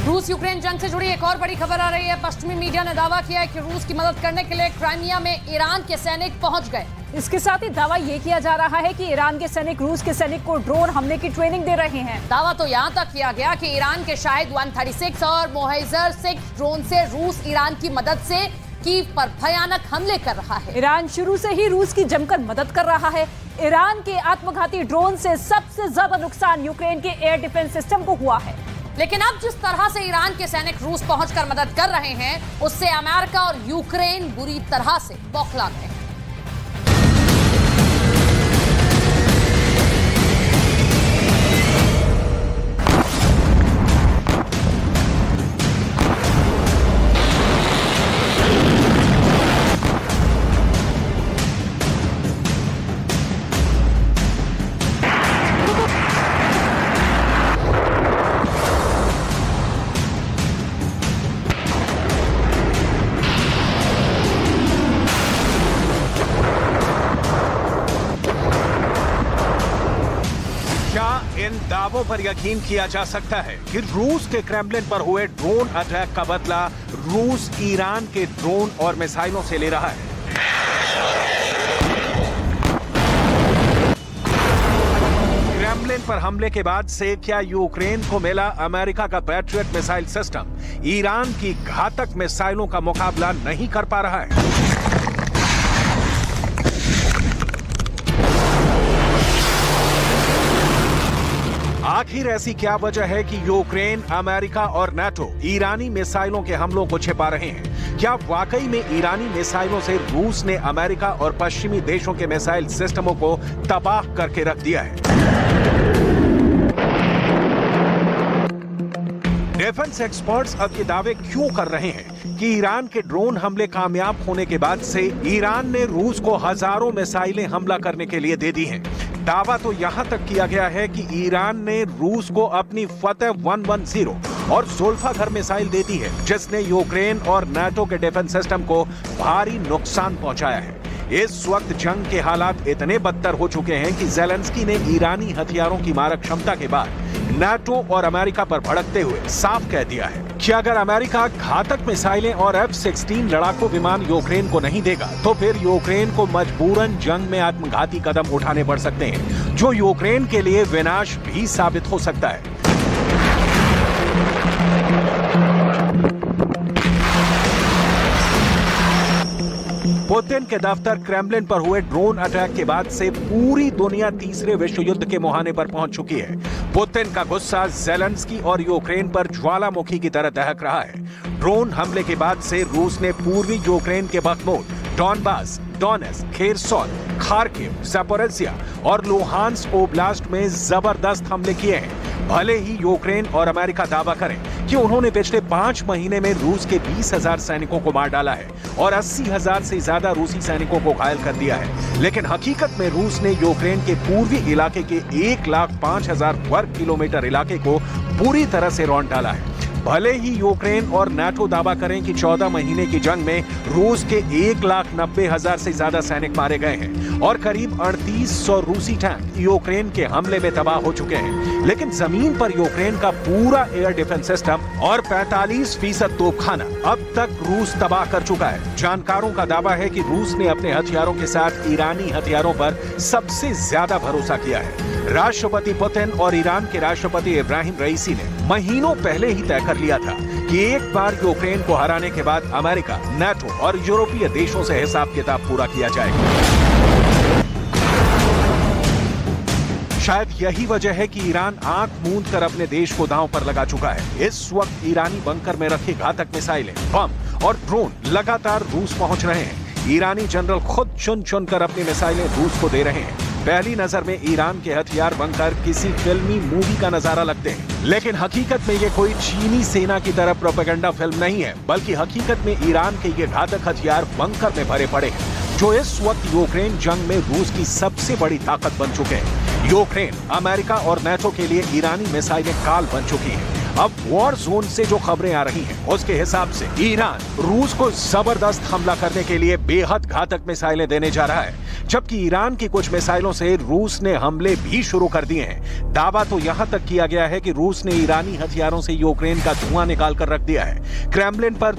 रूस यूक्रेन जंग से जुड़ी एक और बड़ी खबर आ रही है। पश्चिमी मीडिया ने दावा किया है कि रूस की मदद करने के लिए क्राइमिया में ईरान के सैनिक पहुंच गए। इसके साथ ही दावा ये किया जा रहा है कि ईरान के सैनिक रूस के सैनिक को ड्रोन हमले की ट्रेनिंग दे रहे हैं। दावा तो यहाँ तक किया गया कि ईरान के शायद 136 और मोहाइजर 6 ड्रोन से रूस ईरान की मदद से कीव पर भयानक हमले कर रहा है। ईरान शुरू से ही रूस की जमकर मदद कर रहा है। ईरान के आत्मघाती ड्रोन से सबसे ज्यादा नुकसान यूक्रेन के एयर डिफेंस सिस्टम को हुआ है। लेकिन अब जिस तरह से ईरान के सैनिक रूस पहुंचकर मदद कर रहे हैं, उससे अमेरिका और यूक्रेन बुरी तरह से बौखला गए हैं। इन दावों पर यकीन किया जा सकता है कि रूस के क्रेमलिन पर हुए ड्रोन अटैक का बदला रूस ईरान के ड्रोन और मिसाइलों से ले रहा है। क्रेमलिन पर हमले के बाद से क्या यूक्रेन को मिला अमेरिका का पैट्रियट मिसाइल सिस्टम ईरान की घातक मिसाइलों का मुकाबला नहीं कर पा रहा है? आखिर ऐसी क्या वजह है कि यूक्रेन, अमेरिका और नाटो ईरानी मिसाइलों के हमलों को छिपा रहे हैं? क्या वाकई में ईरानी मिसाइलों से रूस ने अमेरिका और पश्चिमी देशों के मिसाइल सिस्टमों को तबाह करके रख दिया है? डिफेंस एक्सपर्ट्स अब ये दावे क्यों कर रहे हैं कि ईरान के ड्रोन हमले कामयाब होने के बाद से ईरान ने रूस को हजारों मिसाइलें हमला करने के लिए दे दी हैं? दावा तो यहां तक किया गया है कि ईरान ने रूस को अपनी फतेह 110 और ज़ुल्फ़ाकार मिसाइल दे दी है, जिसने यूक्रेन और नाटो के डिफेंस सिस्टम को भारी नुकसान पहुंचाया है। इस वक्त जंग के हालात इतने बदतर हो चुके हैं कि ज़ेलेंस्की ने ईरानी हथियारों की मारक क्षमता के बाद नाटो और अमेरिका पर भड़कते हुए साफ कह दिया है कि अगर अमेरिका घातक मिसाइलें और F-16 लड़ाकू विमान यूक्रेन को नहीं देगा, तो फिर यूक्रेन को मजबूरन जंग में आत्मघाती कदम उठाने पड़ सकते हैं, जो यूक्रेन के लिए विनाश भी साबित हो सकता है। पुतिन के दफ्तर क्रेमलिन पर हुए ड्रोन अटैक के बाद से पूरी दुनिया तीसरे विश्व युद्ध के मुहाने पर पहुंच चुकी है। पुतिन का गुस्सा ज़ेलेंस्की और यूक्रेन पर ज्वालामुखी की तरह दहक रहा है। ड्रोन हमले के बाद से रूस ने पूर्वी यूक्रेन के बख्मूट, Donbas, Donetsk, Kherson, Kharkiv, Zaporizhzhia और लुहांस्क ओब्लास्ट में जबरदस्त हमले किए हैं। भले ही यूक्रेन और अमेरिका दावा करें कि उन्होंने पिछले 5 महीने में रूस के 20,000 सैनिकों को मार डाला है और 80,000 से ज्यादा रूसी सैनिकों को घायल कर दिया है, लेकिन हकीकत में रूस ने यूक्रेन के पूर्वी इलाके के 1,05,000 वर्ग किलोमीटर इलाके को पूरी तरह से रौंद डाला है। भले ही यूक्रेन और नाटो दावा करें कि 14 महीने की जंग में रूस के 1,90,000 से ज्यादा सैनिक मारे गए हैं और करीब 3,800 रूसी टैंक यूक्रेन के हमले में तबाह हो चुके हैं, लेकिन जमीन पर यूक्रेन का पूरा एयर डिफेंस सिस्टम और 45% तोपखाना अब तक रूस तबाह कर चुका है। जानकारों का दावा है कि रूस ने अपने हथियारों के साथ ईरानी हथियारों पर सबसे ज्यादा भरोसा किया है। राष्ट्रपति पुतिन और ईरान के राष्ट्रपति इब्राहिम रईसी ने महीनों पहले ही तय कर लिया था कि एक बार यूक्रेन को हराने के बाद अमेरिका, नाटो और यूरोपीय देशों से हिसाब किताब पूरा किया जाएगा। शायद यही वजह है कि ईरान आंख मूंद कर अपने देश को दांव पर लगा चुका है। इस वक्त ईरानी बंकर में रखे घातक मिसाइलें, बम और ड्रोन लगातार रूस पहुंच रहे हैं। ईरानी जनरल खुद चुन चुन कर अपनी मिसाइलें रूस को दे रहे हैं। पहली नजर में ईरान के हथियार बंकर किसी फिल्मी मूवी का नजारा लगते हैं, लेकिन हकीकत में ये कोई चीनी सेना की तरह प्रोपेगेंडा फिल्म नहीं है, बल्कि हकीकत में ईरान के ये घातक हथियार बंकर में भरे पड़े हैं, जो इस वक्त यूक्रेन जंग में रूस की सबसे बड़ी ताकत बन चुके हैं। यूक्रेन, अमेरिका और नाटो के लिए ईरानी मिसाइलें काल बन चुकी हैं। अब वॉर जोन से जो खबरें आ रही हैं, उसके हिसाब से ईरान रूस को जबरदस्त हमला करने के लिए बेहद घातक मिसाइलें देने जा रहा है। जबकि ईरान की कुछ मिसाइलों से रूस ने हमले भी शुरू कर दिए हैं। दावा तो यहां तक किया गया है कि रूस ने ईरानी हथियारों से यूक्रेन का धुआं निकाल कर रख दिया है। क्रेमलिन पर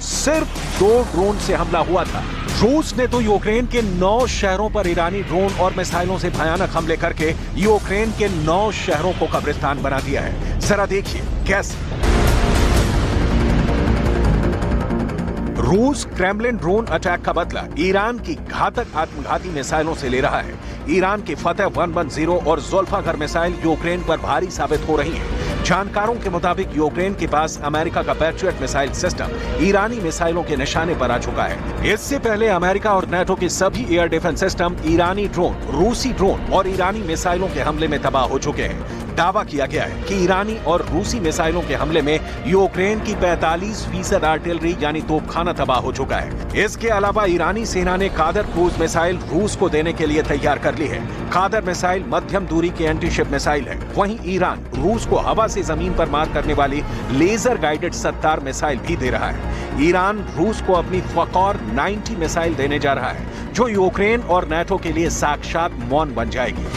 सिर्फ दो ड्रोन से हमला हुआ था। रूस ने तो यूक्रेन के 9 शहरों पर ईरानी ड्रोन और मिसाइलों से भयानक हमले करके यूक्रेन के 9 शहरों को कब्रिस्तान बना दिया है। जरा देखिए कैसे। रूस क्रेमलिन ड्रोन अटैक का बदला ईरान की घातक आत्मघाती मिसाइलों से ले रहा है। ईरान की फतेह 110 और ज़ुल्फ़ाकार मिसाइल यूक्रेन पर भारी साबित हो रही हैं। जानकारों के मुताबिक यूक्रेन के पास अमेरिका का पैट्रियट मिसाइल सिस्टम ईरानी मिसाइलों के निशाने पर आ चुका है। इससे पहले अमेरिका और नेटो के सभी एयर डिफेंस सिस्टम ईरानी ड्रोन, रूसी ड्रोन और ईरानी मिसाइलों के हमले में तबाह हो चुके हैं। दावा किया गया है कि ईरानी और रूसी मिसाइलों के हमले में यूक्रेन की 45% आर्टिलरी यानी तोपखाना तबाह हो चुका है। इसके अलावा ईरानी सेना ने कादर क्रूज मिसाइल रूस को देने के लिए तैयार कर ली है। कादर मिसाइल मध्यम दूरी की एंटीशिप मिसाइल है। वहीं ईरान रूस को हवा से जमीन पर मार करने वाली लेजर गाइडेड सत्तार मिसाइल भी दे रहा है। ईरान रूस को अपनी फ़क़ौर 90 मिसाइल देने जा रहा है, जो यूक्रेन और नेटो के लिए साक्षात मौन बन जाएगी।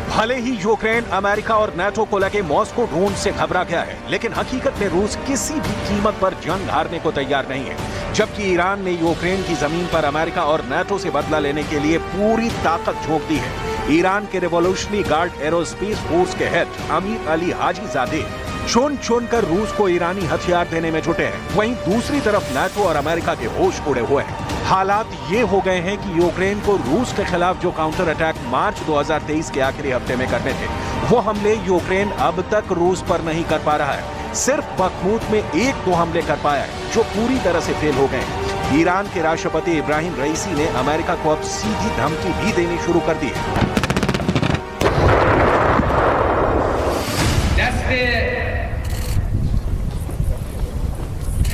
भले ही यूक्रेन अमेरिका और नेटो को लगे मॉस्को ड्रोन से घबरा गया है, लेकिन हकीकत में रूस किसी भी कीमत पर जंग हारने को तैयार नहीं है। जबकि ईरान ने यूक्रेन की जमीन पर अमेरिका और नेटो से बदला लेने के लिए पूरी ताकत झोंक दी है। ईरान के रिवॉल्यूशनरी गार्ड एरोस्पेस फोर्स के हेड अमीर अली हाजीजादे चुन कर रूस को ईरानी हथियार देने में जुटे हैं। वहीं दूसरी तरफ नेटो और अमेरिका के होश उड़े हुए हैं। हालात ये हो गए हैं कि यूक्रेन को रूस के खिलाफ जो काउंटर अटैक मार्च 2023 के आखिरी हफ्ते में करने थे, वो हमले यूक्रेन अब तक रूस पर नहीं कर पा रहा है। सिर्फ बखमूत में 1-2 हमले कर पाया है, जो पूरी तरह से फेल हो गए। ईरान के राष्ट्रपति इब्राहिम रईसी ने अमेरिका को अब सीधी धमकी भी देनी शुरू कर दी है।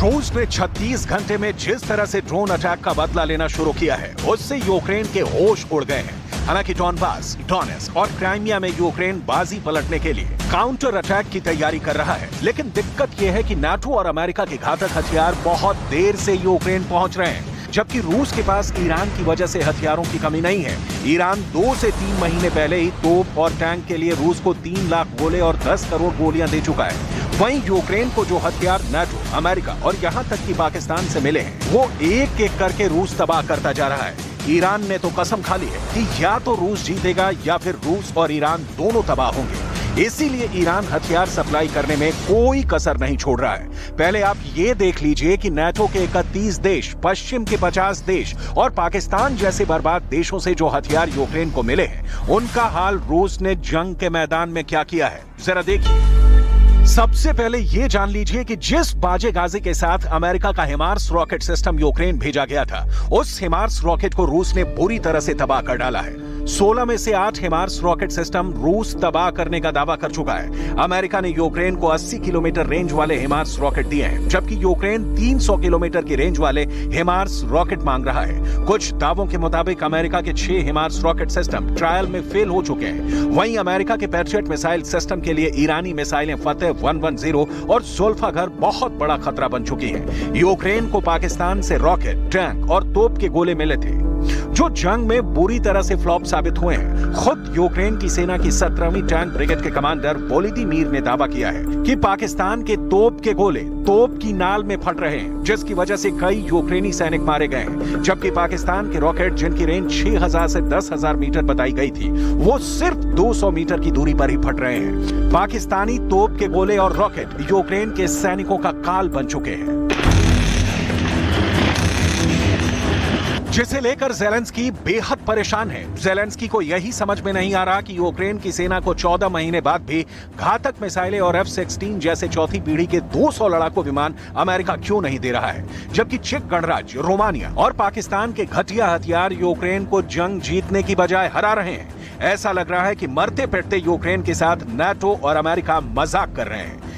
रूस ने 36 घंटे में जिस तरह से ड्रोन अटैक का बदला लेना शुरू किया है, उससे यूक्रेन के होश उड़ गए हैं। हालांकि डॉनबास, डोनेट्स्क और क्राइमिया में यूक्रेन बाजी पलटने के लिए काउंटर अटैक की तैयारी कर रहा है। लेकिन दिक्कत यह है कि नाटो और अमेरिका के घातक हथियार बहुत देर से यूक्रेन पहुंच रहे हैं, जबकि रूस के पास ईरान की वजह से हथियारों की कमी नहीं है। ईरान 2 से 3 महीने पहले ही तोप और टैंक के लिए रूस को 3 लाख गोले और 10 करोड़ गोलियां दे चुका है। वहीं यूक्रेन को जो हथियार नाटो, अमेरिका और यहां तक कि पाकिस्तान से मिले हैं, वो एक एक करके रूस तबाह करता जा रहा है। ईरान ने तो कसम खा ली है कि या तो रूस जीतेगा या फिर रूस और ईरान दोनों तबाह होंगे। इसीलिए ईरान हथियार सप्लाई करने में कोई कसर नहीं छोड़ रहा है। पहले आप ये देख लीजिए कि नाटो के 31 देश, पश्चिम के 50 देश और पाकिस्तान जैसे बर्बाद देशों से जो हथियार यूक्रेन को मिले हैं, उनका हाल रूस ने जंग के मैदान में क्या किया है, जरा देखिए। सबसे पहले ये जान लीजिए कि जिस बाजे गाजी के साथ अमेरिका का हिमार्स रॉकेट सिस्टम यूक्रेन भेजा गया था, उस हिमार्स रॉकेट को रूस ने बुरी तरह से तबाह कर डाला है। 16 में से 8 हिमार्स रॉकेट सिस्टम रूस तबाह करने का दावा कर चुका है। अमेरिका ने यूक्रेन को 80 किलोमीटर रेंज वाले हिमार्स रॉकेट दिए हैं, जबकि यूक्रेन 300 किलोमीटर की रेंज वाले हिमार्स रॉकेट मांग रहा है। कुछ दावों के मुताबिक अमेरिका के 6 हिमार्स रॉकेट सिस्टम ट्रायल में फेल हो चुके हैं। वहीं अमेरिका के पैट्रियट मिसाइल सिस्टम के लिए ईरानी मिसाइलें फतेह 110 और ज़ुल्फ़ाकार बहुत बड़ा खतरा बन चुकी है। यूक्रेन को पाकिस्तान से रॉकेट, टैंक और तोप के गोले मिले थे, जो जंग में बुरी तरह से फ्लॉप साबित हुए हैं। खुद यूक्रेन की सेना की 17वीं टैंक ब्रिगेड के कमांडर वोलोदिमीर ने दावा किया है कि पाकिस्तान के तोप के गोले तोप की नाल में फट रहे हैं, जिसकी वजह से कई यूक्रेनी सैनिक मारे गए हैं। जबकि पाकिस्तान के रॉकेट, जिनकी रेंज 6000 से 10000 मीटर बताई गई थी, वो सिर्फ 200 मीटर की दूरी पर ही फट रहे हैं। पाकिस्तानी तोप के गोले और रॉकेट यूक्रेन के सैनिकों का काल बन चुके हैं, जिसे लेकर ज़ेलेंस्की बेहद परेशान है। ज़ेलेंस्की को यही समझ में नहीं आ रहा कि यूक्रेन की सेना को 14 महीने बाद भी घातक मिसाइलें और F-16 जैसे चौथी पीढ़ी के 200 लड़ाकू विमान अमेरिका क्यों नहीं दे रहा है, जबकि चेक गणराज्य, रोमानिया और पाकिस्तान के घटिया हथियार यूक्रेन को जंग जीतने की बजाय हरा रहे हैं। ऐसा लग रहा है कि मरते पिटते यूक्रेन के साथ नाटो और अमेरिका मजाक कर रहे हैं।